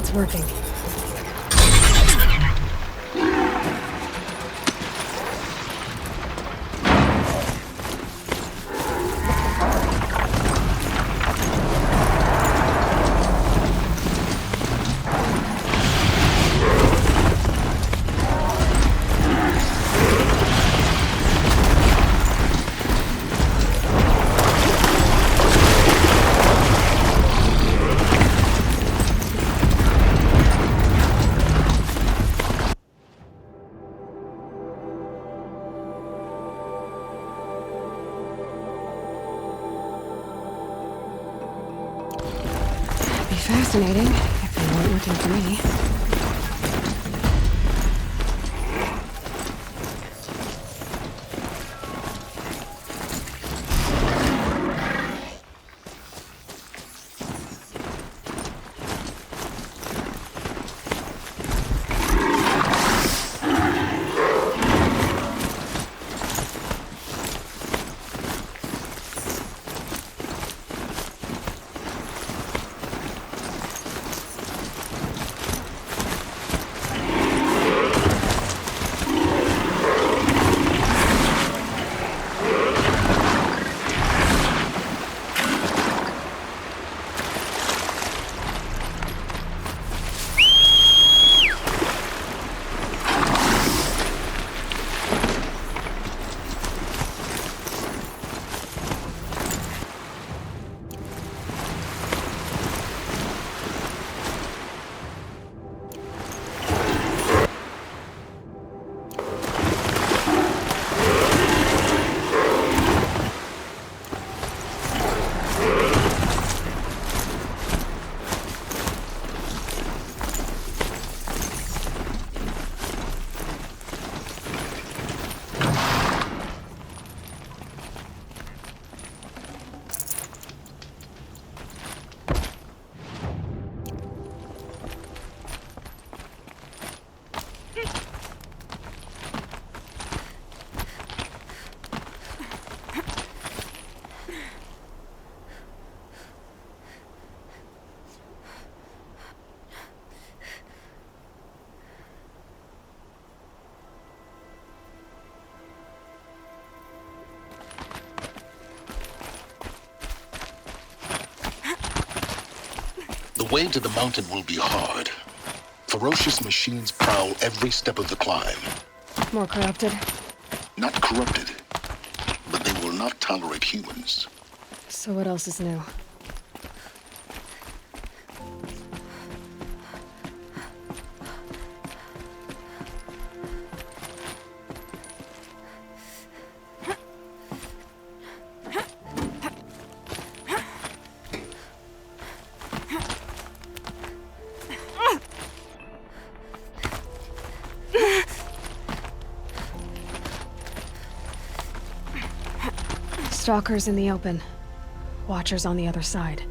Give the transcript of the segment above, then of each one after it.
It's working. Fascinating, if they weren't looking for me. The way to the mountain will be hard. Ferocious machines prowl every step of the climb. More corrupted? Not corrupted, but they will not tolerate humans. So what else is new? Stalkers in the open. Watchers on the other side.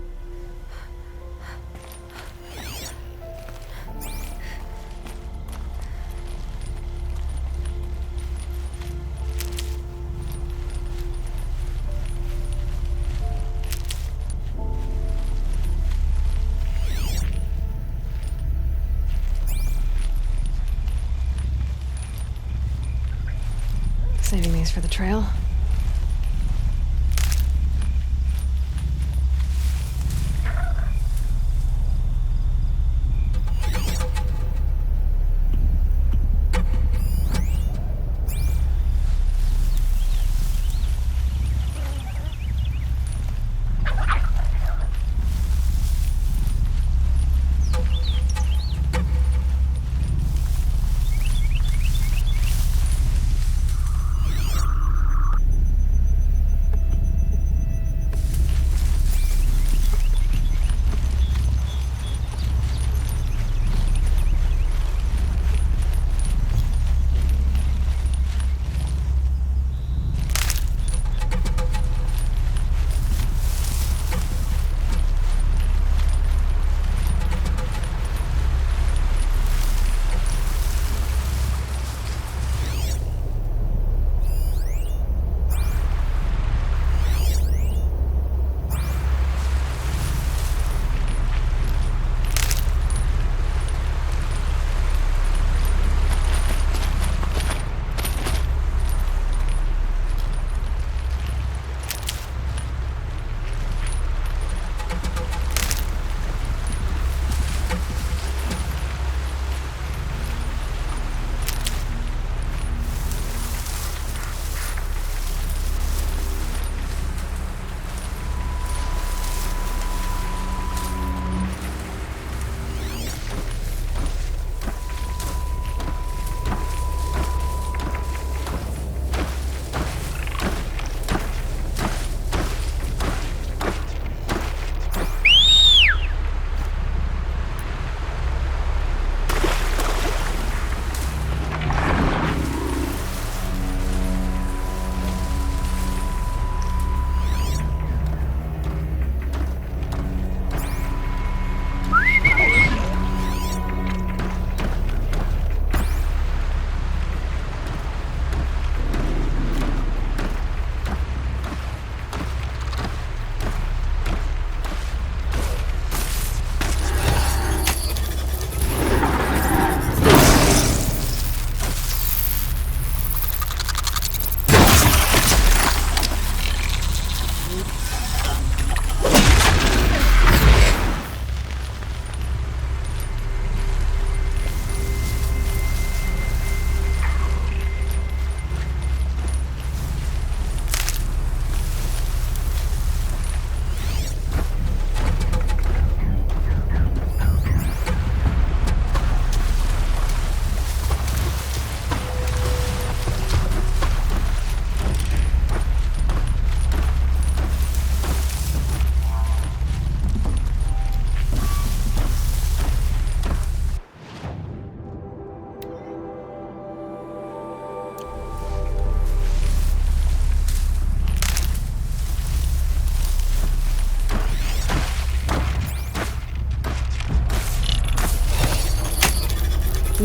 Saving these for the trail.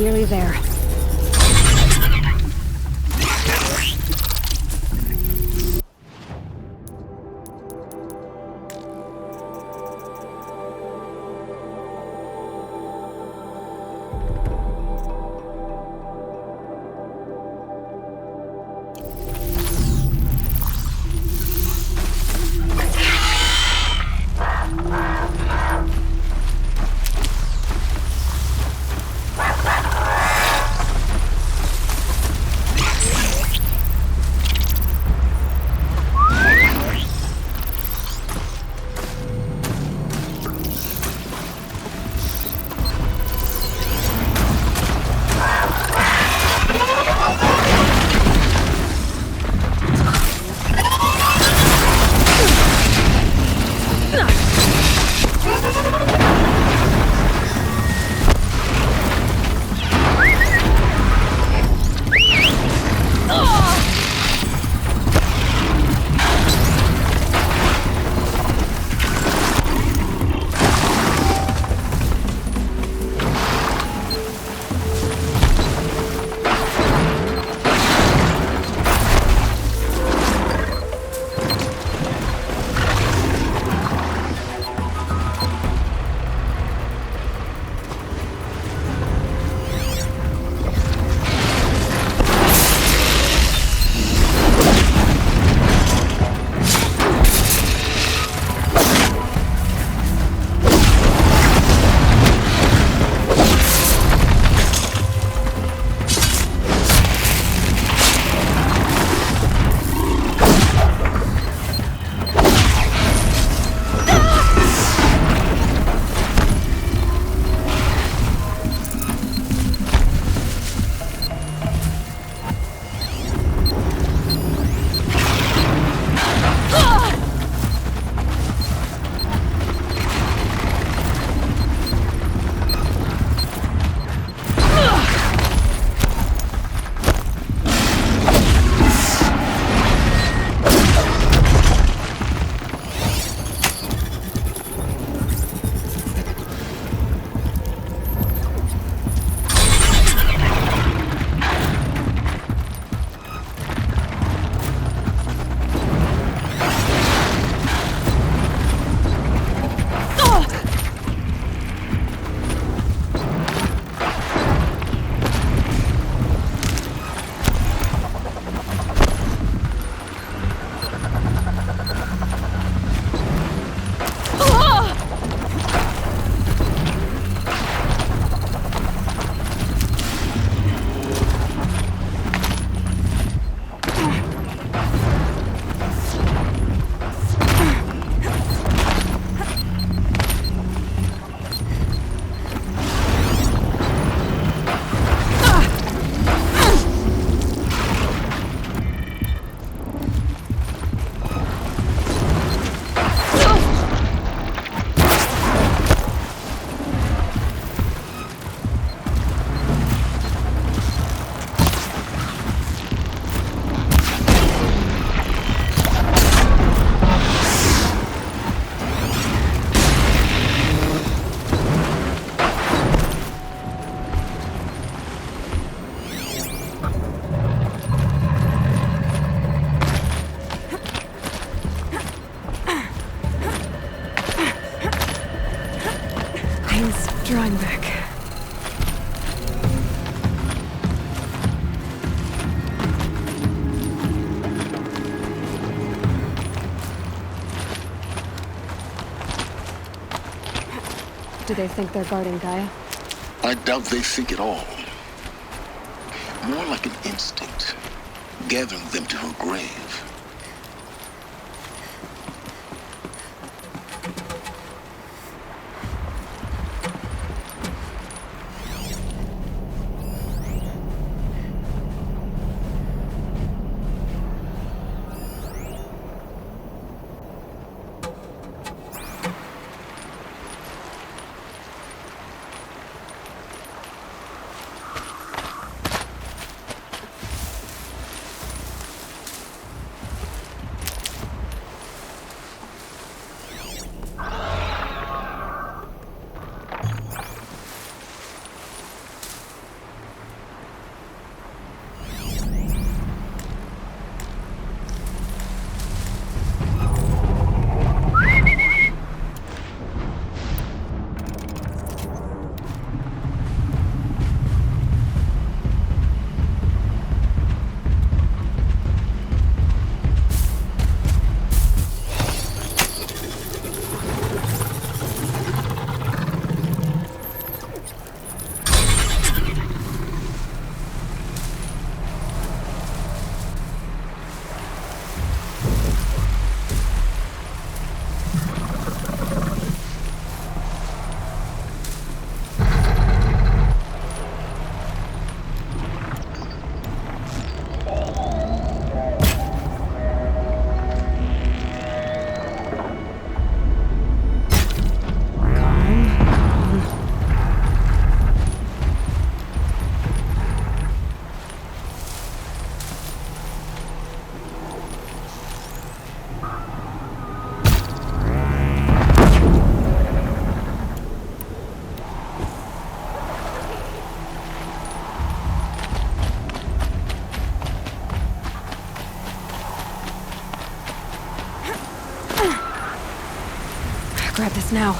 nearly there. Drawing back. Do they think they're guarding Gaia? I doubt they think at all. More like an instinct, gathering them to her grave. Grab this now.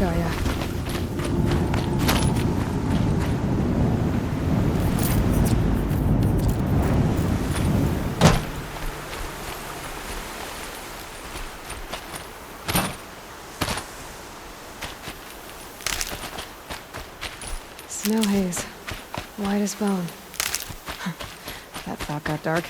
Gaia. Snow haze. White as bone. That thought got dark.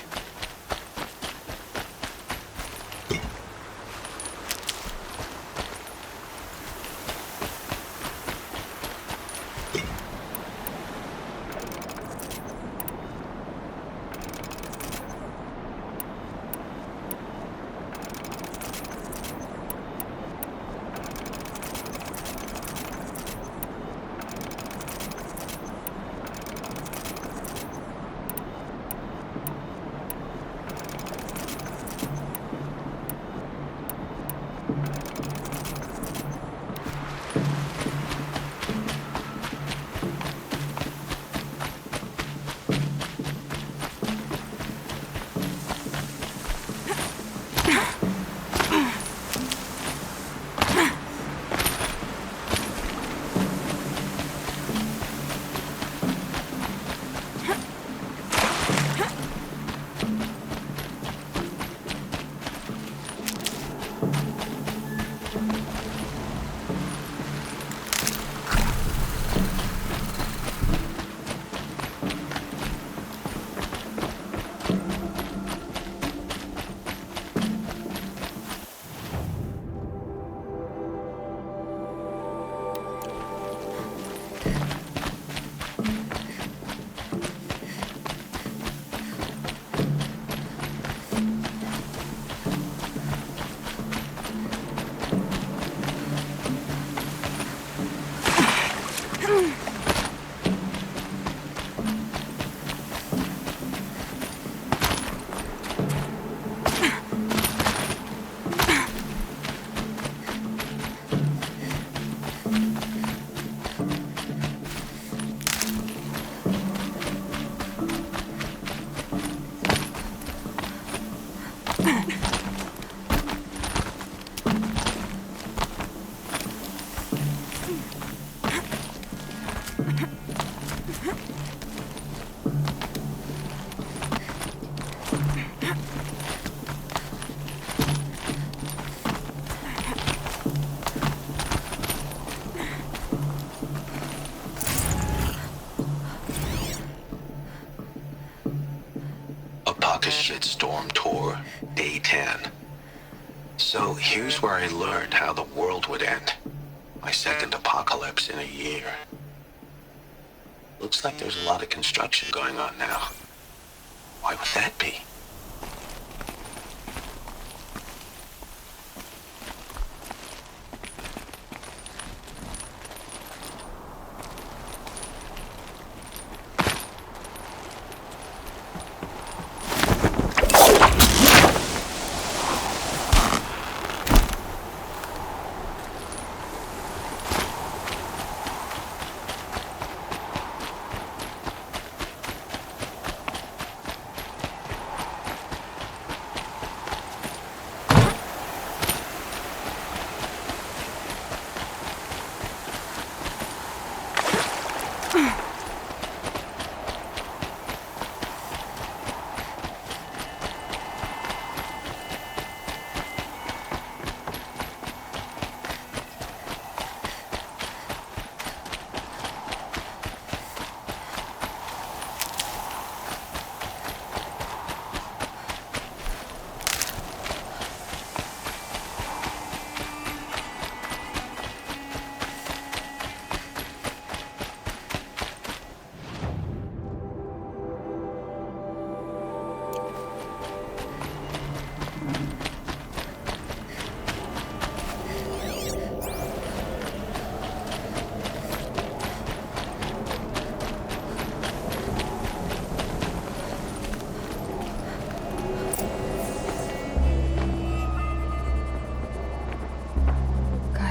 Shitstorm Tour, Day 10. So here's where I learned how the world would end. My second apocalypse in a year. Looks like there's a lot of construction going on now. Why would that be?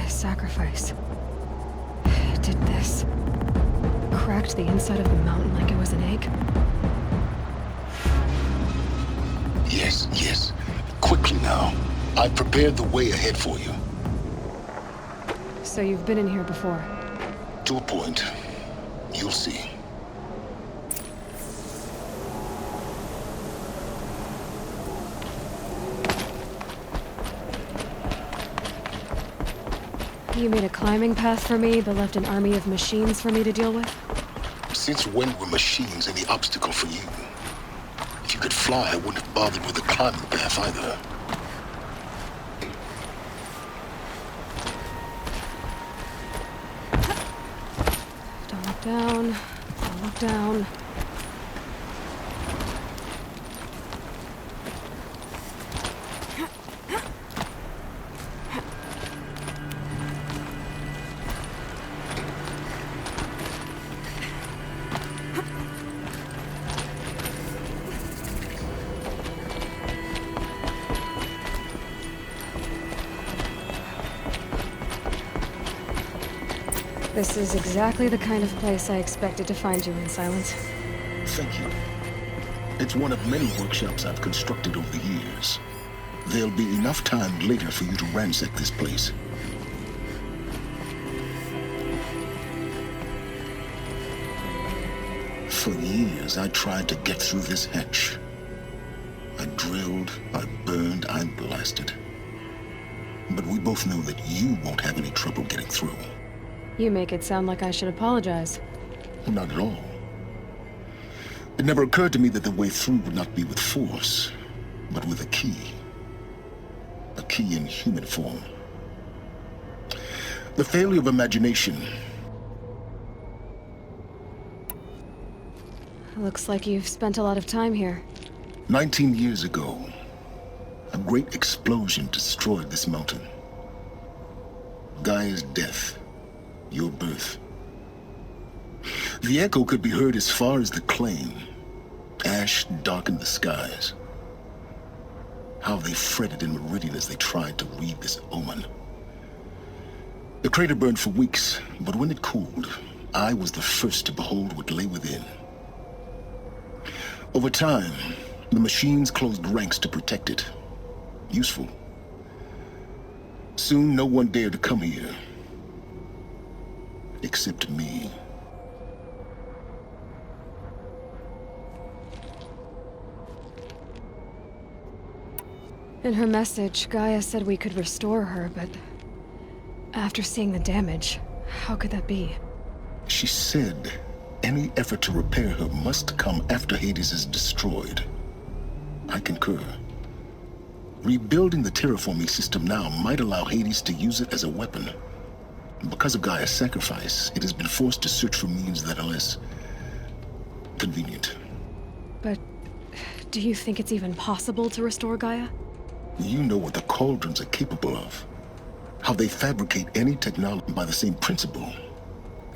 Sacrifice. It did this. Cracked the inside of the mountain like it was an egg. Yes, yes. Quickly now. I've prepared the way ahead for you. So you've been in here before? To a point. You'll see. You made a climbing path for me, but left an army of machines for me to deal with? Since when were machines any obstacle for you? If you could fly, I wouldn't have bothered with the climbing path either. Don't look down. Don't look down. This is exactly the kind of place I expected to find you in, Silence. Thank you. It's one of many workshops I've constructed over the years. There'll be enough time later for you to ransack this place. For years, I tried to get through this hatch. I drilled, I burned, I blasted. But we both know that you won't have any trouble getting through. You make it sound like I should apologize. Not at all. It never occurred to me that the way through would not be with force, but with a key. A key in human form. The failure of imagination. Looks like you've spent a lot of time here. 19 years ago, a great explosion destroyed this mountain. Gaia's death. Your birth. The echo could be heard as far as the claim. Ash darkened the skies. How they fretted in Meridian as they tried to read this omen. The crater burned for weeks, but when it cooled, I was the first to behold what lay within. Over time, the machines closed ranks to protect it. Useful. Soon, no one dared to come here. Except me. In her message, Gaia said we could restore her, but after seeing the damage, how could that be? She said any effort to repair her must come after Hades is destroyed. I concur. Rebuilding the terraforming system now might allow Hades to use it as a weapon. Because of Gaia's sacrifice, it has been forced to search for means that are less convenient. But do you think it's even possible to restore Gaia? You know what the cauldrons are capable of. How they fabricate any technology by the same principle.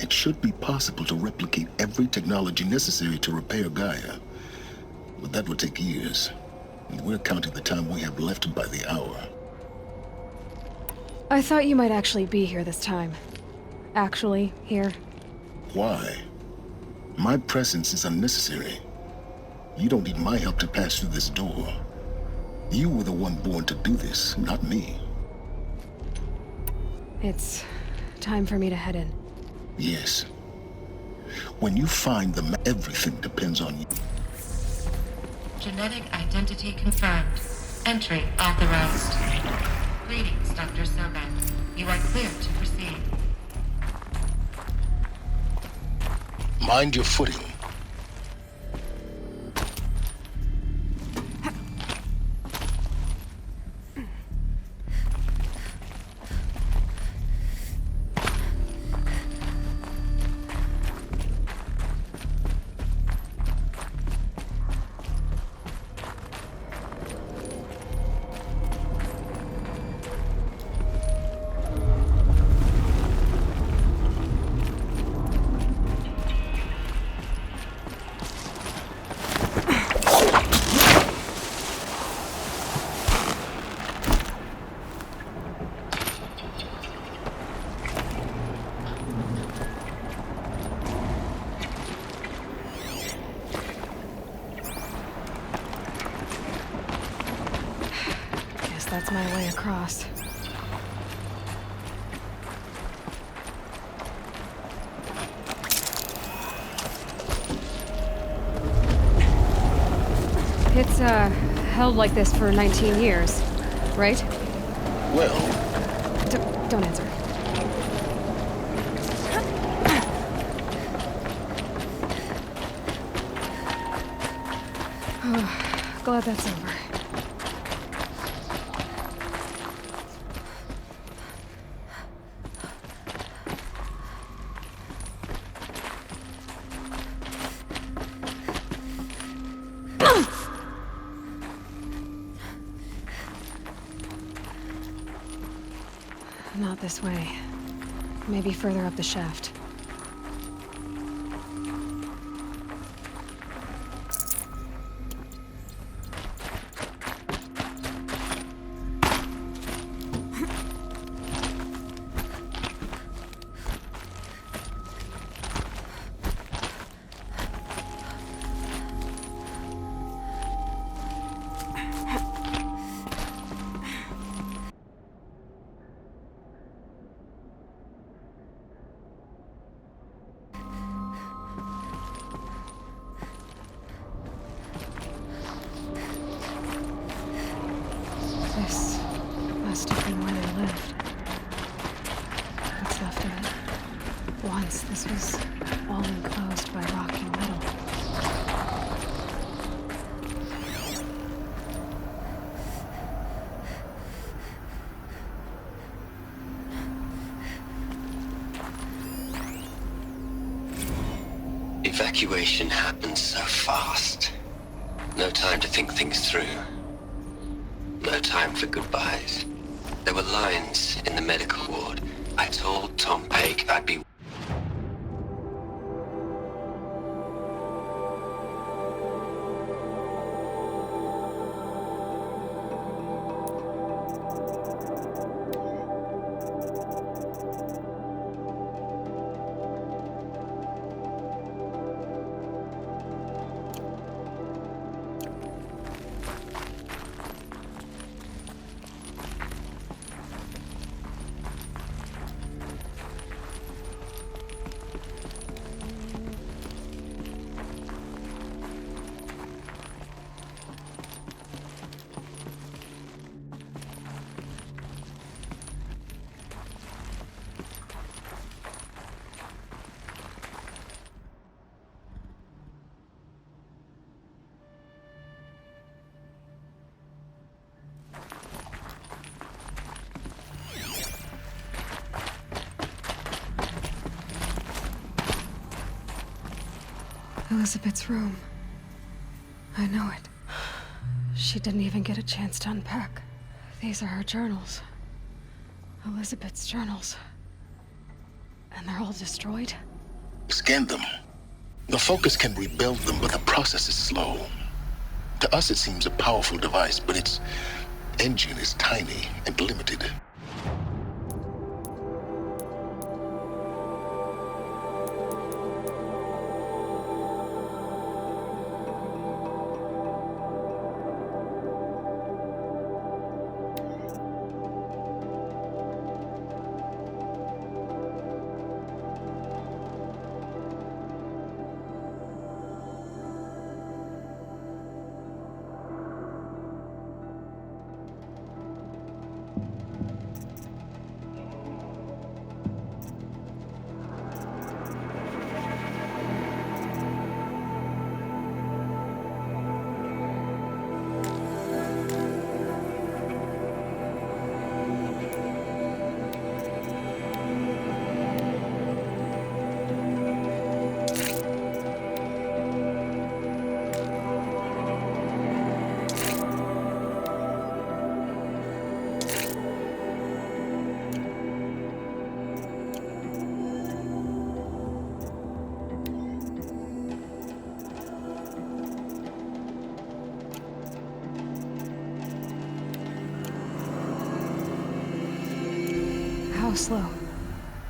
It should be possible to replicate every technology necessary to repair Gaia. But that would take years. And we're counting the time we have left by the hour. I thought you might actually be here this time. Actually, here. Why? My presence is unnecessary. You don't need my help to pass through this door. You were the one born to do this, not me. It's time for me to head in. Yes. When you find everything depends on you. Genetic identity confirmed. Entry authorized. Greetings, Dr. Sogan. You are clear to proceed. Mind your footing. That's my way across. It's, held like this for 19 years, right? Well, Don't answer. Glad that's over. Not this way. Maybe further up the shaft. This must have been where they lived. What's left of it. Once, this was all enclosed by rock and metal. Evacuation happened so fast. No time to think things through. No time for goodbyes. There were lines in the medical ward. I told Tom Pake I'd be... Elizabeth's room. I know it. She didn't even get a chance to unpack. These are her journals. Elizabeth's journals. And they're all destroyed? scan them. The Focus can rebuild them, but the process is slow. To us, it seems a powerful device, but its engine is tiny and limited. How slow?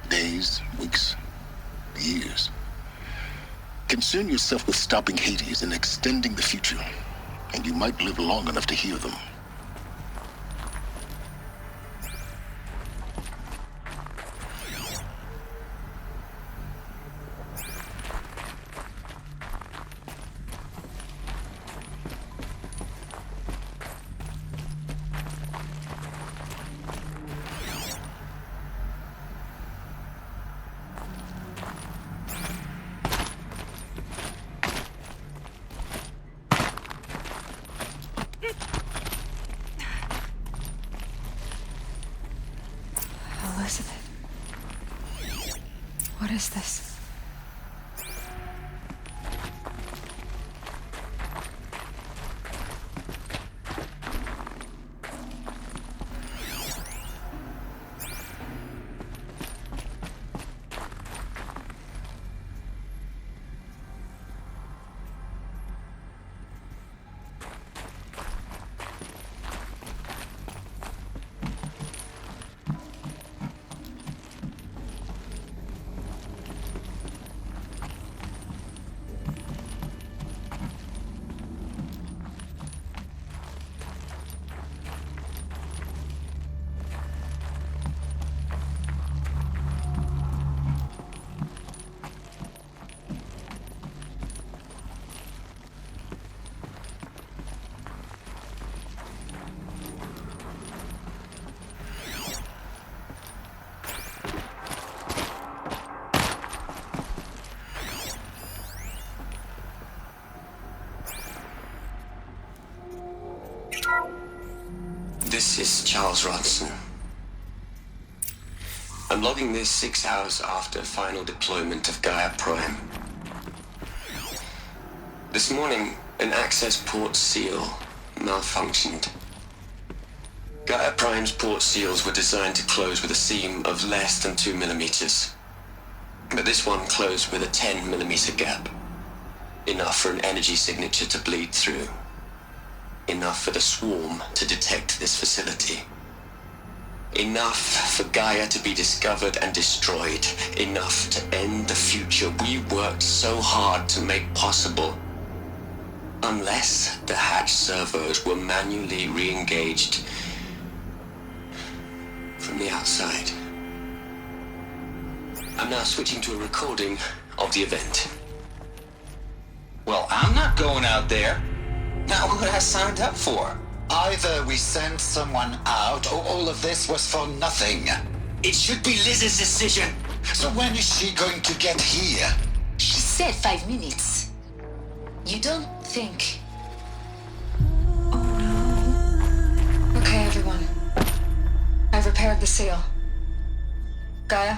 Days, weeks, years. Concern yourself with stopping Hades and extending the future, and you might live long enough to hear them. is this? This is Charles Ronson. I'm logging this 6 hours after final deployment of Gaia Prime. This morning, an access port seal malfunctioned. Gaia Prime's port seals were designed to close with a seam of less than 2 millimeters. But this one closed with a 10 millimeter gap. Enough for an energy signature to bleed through. Enough for the swarm to detect this facility. Enough for Gaia to be discovered and destroyed. Enough to end the future we worked so hard to make possible. Unless the hatch servos were manually re-engaged from the outside. I'm now switching to a recording of the event. Well, I'm not going out there. Not what I signed up for. Either we sent someone out, or all of this was for nothing. It should be Liz's decision. So when is she going to get here? She said 5 minutes. You don't think... Okay, everyone. I've repaired the seal. Gaia?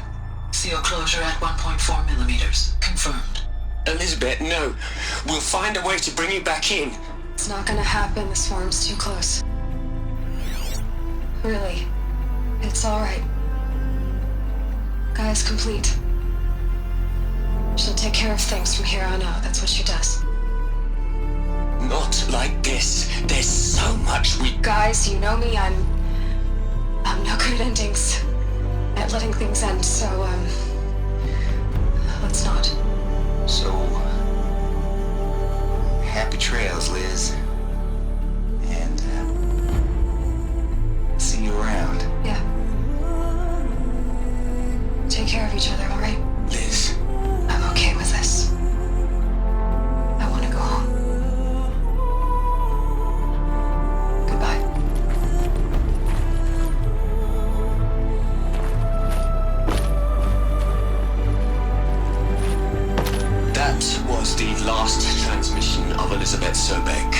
Seal closure at 1.4 millimeters. Confirmed. Elizabeth, no. We'll find a way to bring you back in. It's not gonna happen. The swarm's too close. Really. It's alright. Gaia's complete. She'll take care of things from here on out. That's what she does. Not like this. There's so much we... Guys, you know me. I'm no good at endings. At letting things end, so, let's not. So... happy trails, Liz. And, see you around. Yeah. Take care of each other, alright? Liz. I'm okay with this. I want to go home. Goodbye. That was the last transmission of Elizabeth Sobek.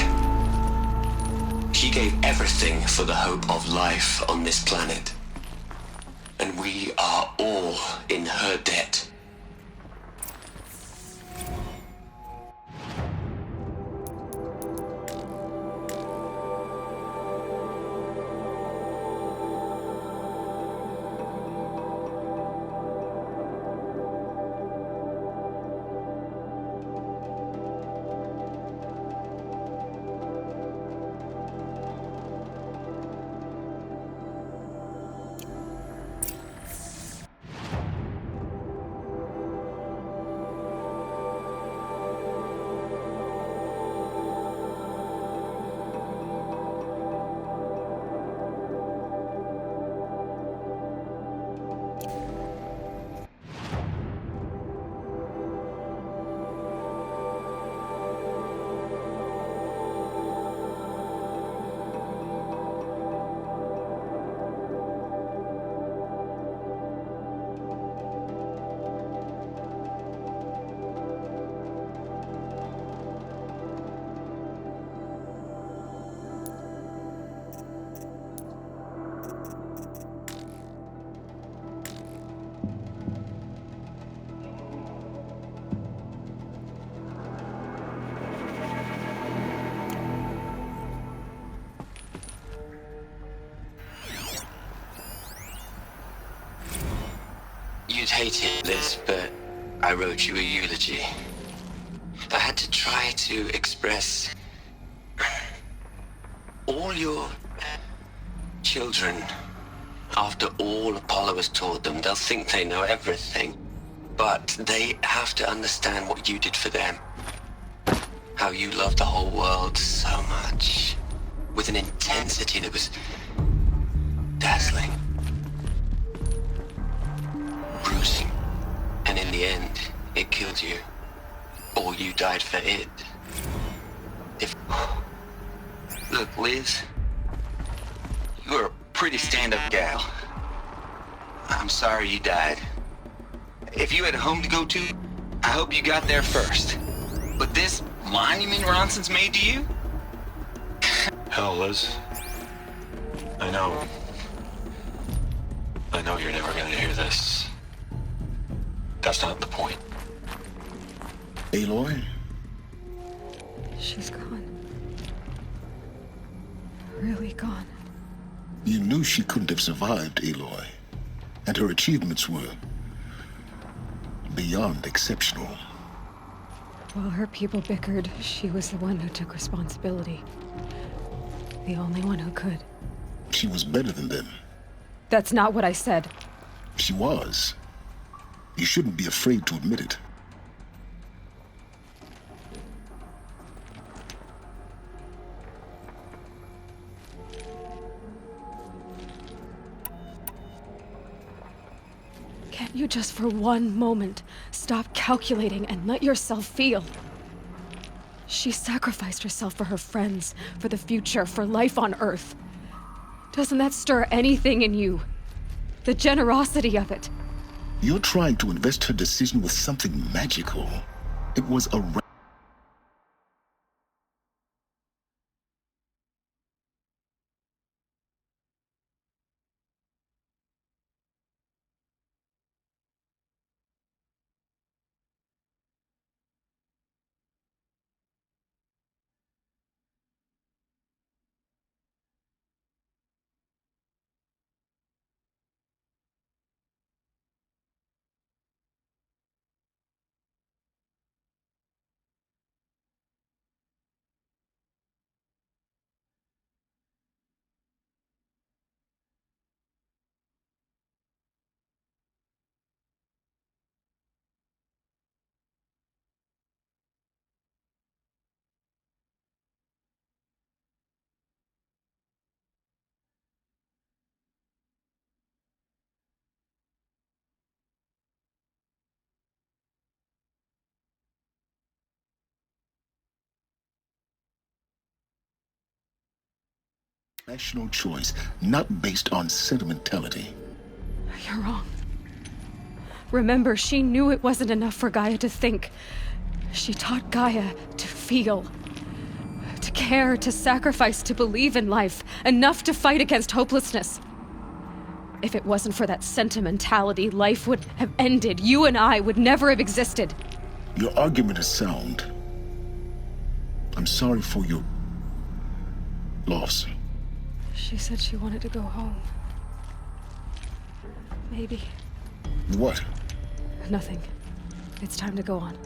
She gave everything for the hope of life on this planet. And we are all in her debt. You'd hate it, Liz, but I wrote you a eulogy. I had to try to express all your children. After all Apollo has taught them, they'll think they know everything. But they have to understand what you did for them. How you loved the whole world so much. With an intensity that was dazzling. Bruising. And in the end, it killed you. Or you died for it. If... Look, Liz. You're a pretty stand-up gal. I'm sorry you died. If you had a home to go to, I hope you got there first. But this monument Ronson's made to you? Hell, Liz. I know you're never gonna hear this. That's not the point. Aloy? She's gone. Really gone. You knew she couldn't have survived, Aloy. And her achievements were beyond exceptional. While her people bickered, she was the one who took responsibility. The only one who could. She was better than them. That's not what I said. She was. You shouldn't be afraid to admit it. Can't you just for one moment stop calculating and let yourself feel? She sacrificed herself for her friends, for the future, for life on Earth. Doesn't that stir anything in you? The generosity of it. You're trying to invest her decision with something magical. It was a rational choice, not based on sentimentality. You're wrong. Remember, she knew it wasn't enough for Gaia to think. She taught Gaia to feel. To care, to sacrifice, to believe in life. Enough to fight against hopelessness. If it wasn't for that sentimentality, life would have ended. You and I would never have existed. Your argument is sound. I'm sorry for your loss. She said she wanted to go home. Maybe. What? Nothing. It's time to go on.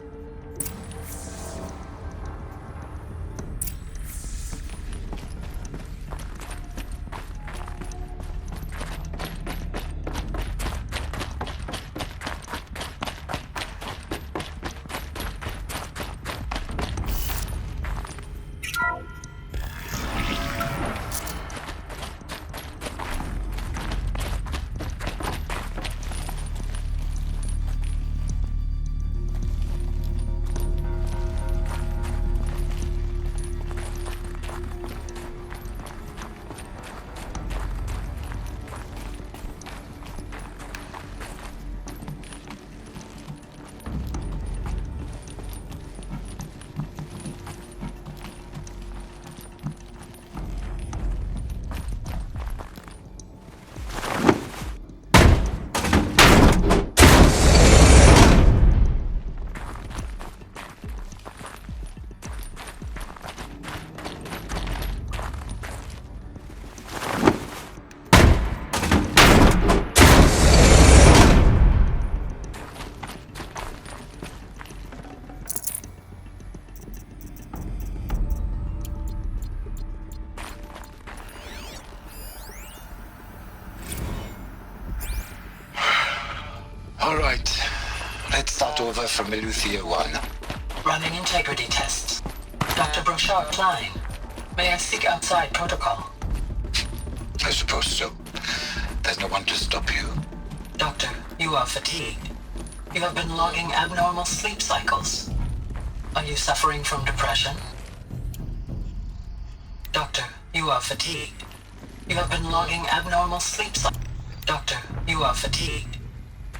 Let's start over from Eleuthia 1. Running integrity tests. Dr. Brochard Klein, may I seek outside protocol? I suppose so. There's no one to stop you. Doctor, you are fatigued. You have been logging abnormal sleep cycles. Are you suffering from depression? Doctor, you are fatigued. You have been logging abnormal sleep cycles. Doctor, you are fatigued.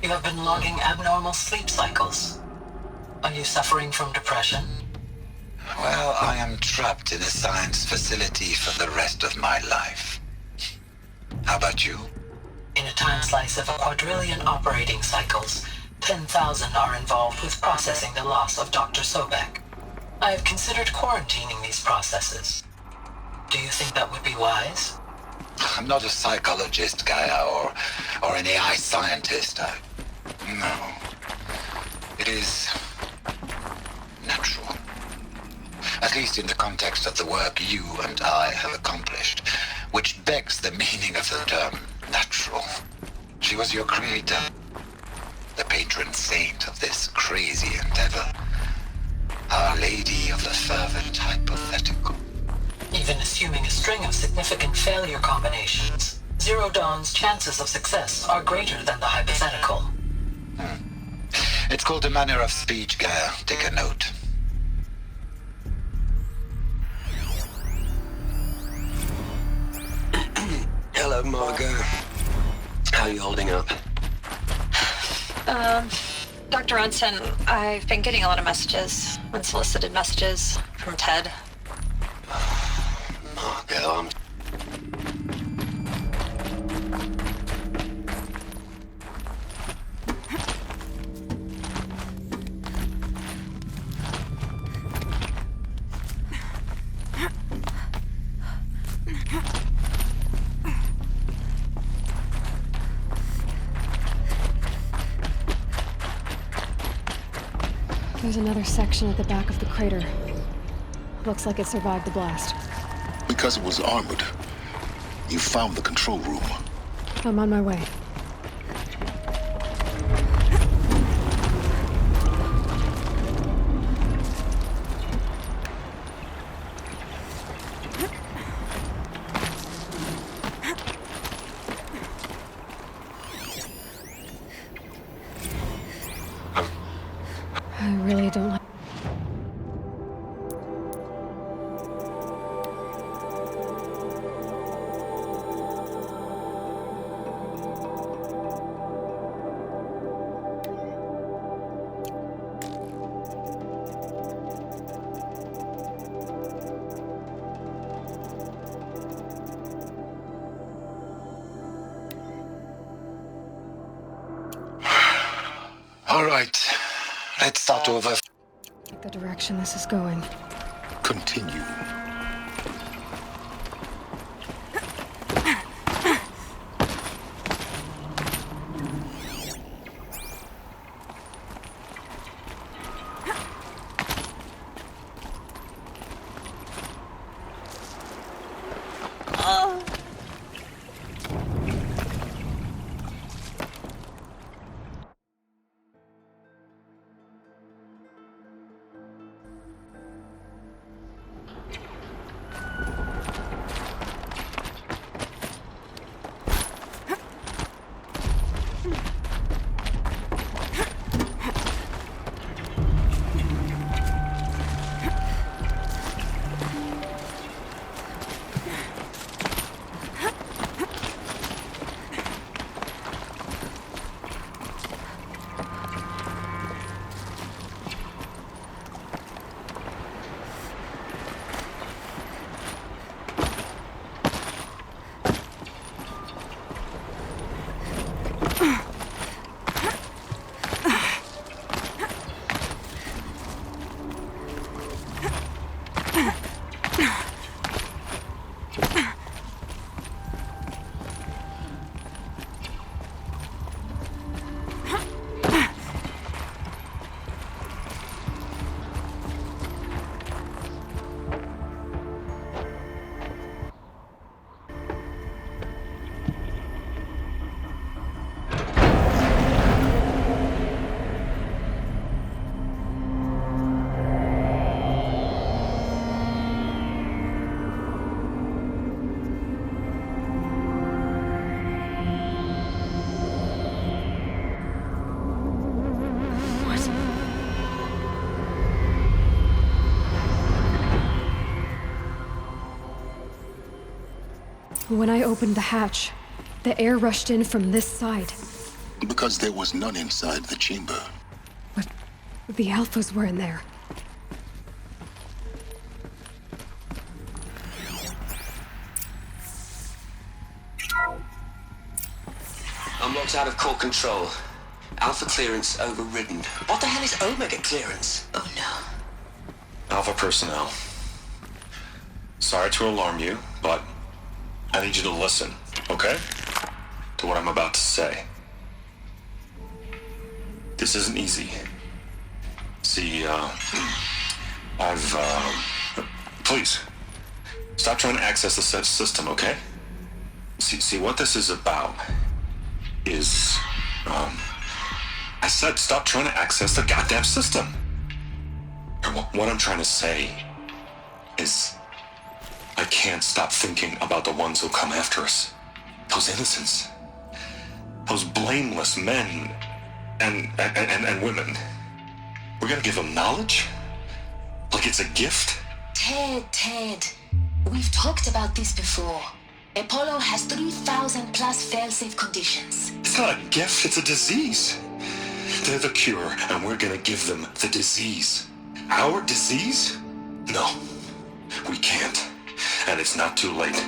You have been logging abnormal sleep cycles. Are you suffering from depression? Well, I am trapped in a science facility for the rest of my life. How about you? In a time slice of a quadrillion operating cycles, 10,000 are involved with processing the loss of Dr. Sobek. I have considered quarantining these processes. Do you think that would be wise? I'm not a psychologist, Gaia, or an AI scientist. No. It is natural. At least in the context of the work you and I have accomplished, which begs the meaning of the term natural. She was your creator, the patron saint of this crazy endeavor, Our Lady of the Fervent Hypothetical. Even assuming a string of significant failure combinations, Zero Dawn's chances of success are greater than the hypothetical. It's called a manner of speech, Gaia. Take a note. Hello, Margot. How are you holding up? Dr. Unson, I've been getting a lot of messages, unsolicited messages from Ted. Margot, I'm... There's another section at the back of the crater. Looks like it survived the blast. Because it was armored, you found the control room. I'm on my way. I really don't like... All right. Let's start over. the direction this is going. Continue. When I opened the hatch, the air rushed in from this side. Because there was none inside the chamber. But the Alphas were in there. I'm locked out of core control. Alpha clearance overridden. What the hell is Omega clearance? Oh no. Alpha personnel. Sorry to alarm you, but I need you to listen, okay? To what I'm about to say. This isn't easy. See, please, stop trying to access the system, okay? See, what this is about is, I said stop trying to access the goddamn system. What I'm trying to say is, I can't stop thinking about the ones who come after us. Those innocents. Those blameless men and women. We're gonna give them knowledge? Like it's a gift? Ted. We've talked about this before. Apollo has 3,000 plus fail-safe conditions. It's not a gift, it's a disease. They're the cure, and we're gonna give them the disease. Our disease? No, we can't. And it's not too late.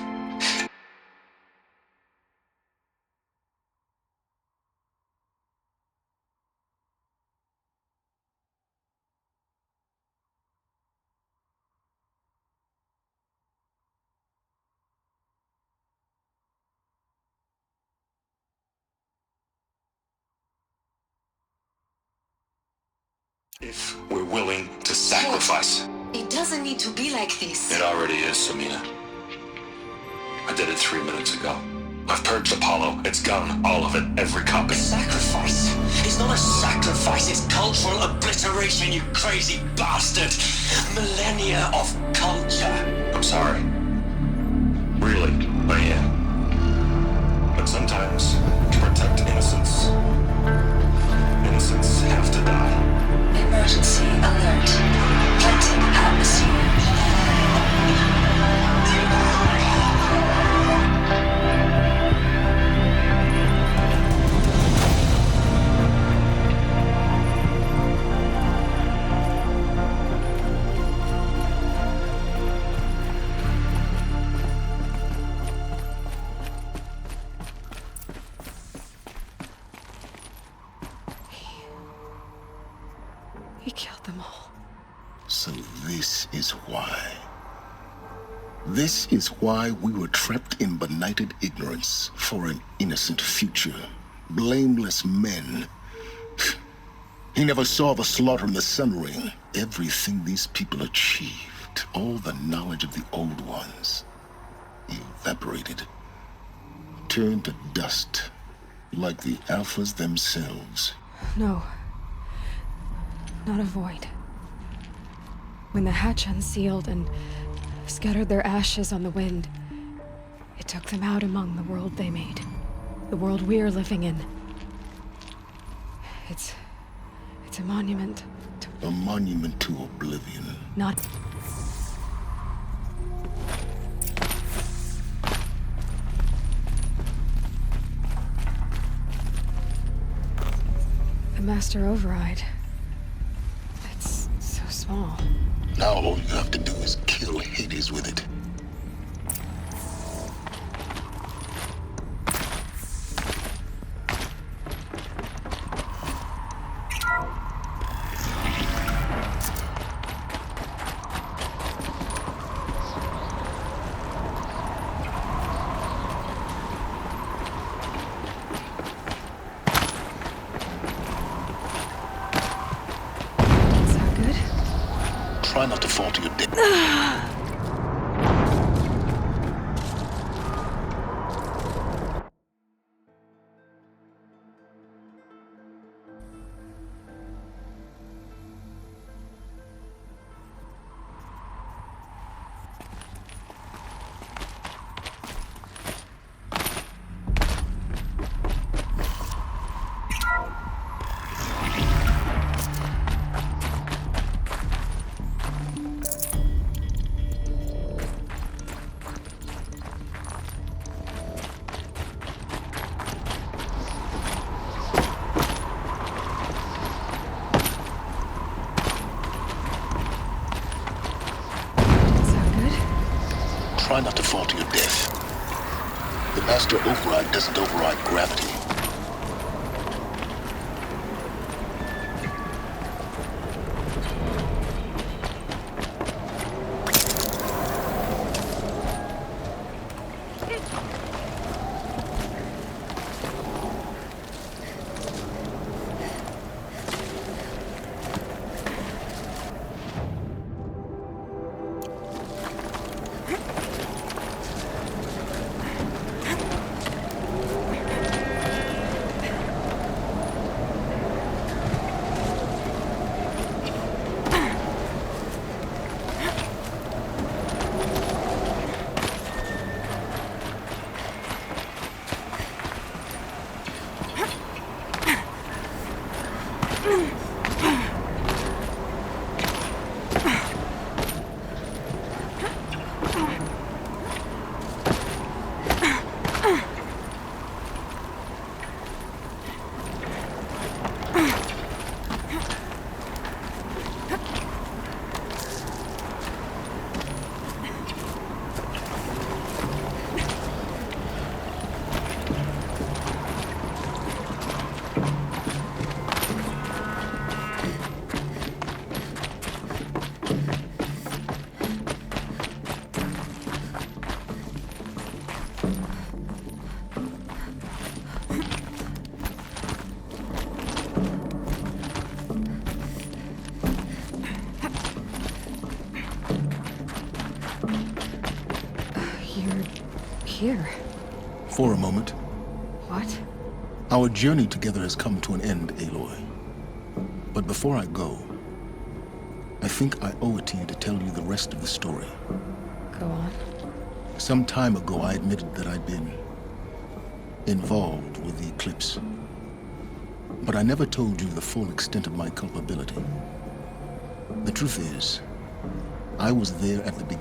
If we're willing to sacrifice. It doesn't need to be like this. It already is, Samina. I did it 3 minutes ago. I've purged Apollo. It's gone. All of it. Every copy. Sacrifice? It's not a sacrifice, it's cultural obliteration, you crazy bastard! Millennia of culture! I'm sorry. Really, I am. But sometimes, to protect innocence, innocents have to die. Emergency alert. Planting atmosphere. He killed them all. So this is why. This is why we were trapped in benighted ignorance for an innocent future. Blameless men. He never saw the slaughter in the Sun Ring. Everything these people achieved, all the knowledge of the old ones, evaporated. Turned to dust, like the Alphas themselves. No. Not a void. When the hatch unsealed and scattered their ashes on the wind, it took them out among the world they made. The world we're living in. It's a monument to... A monument to oblivion. Not... The Master Override. It's so small. Now all you have to do is kill Hades with it. Try not to fall to your death. Try not to fall to your death. The master override doesn't override gravity. Here. For a moment. What? Our journey together has come to an end, Aloy. But before I go, I think I owe it to you to tell you the rest of the story. Go on. Some time ago, I admitted that I'd been involved with the eclipse. But I never told you the full extent of my culpability. The truth is, I was there at the beginning.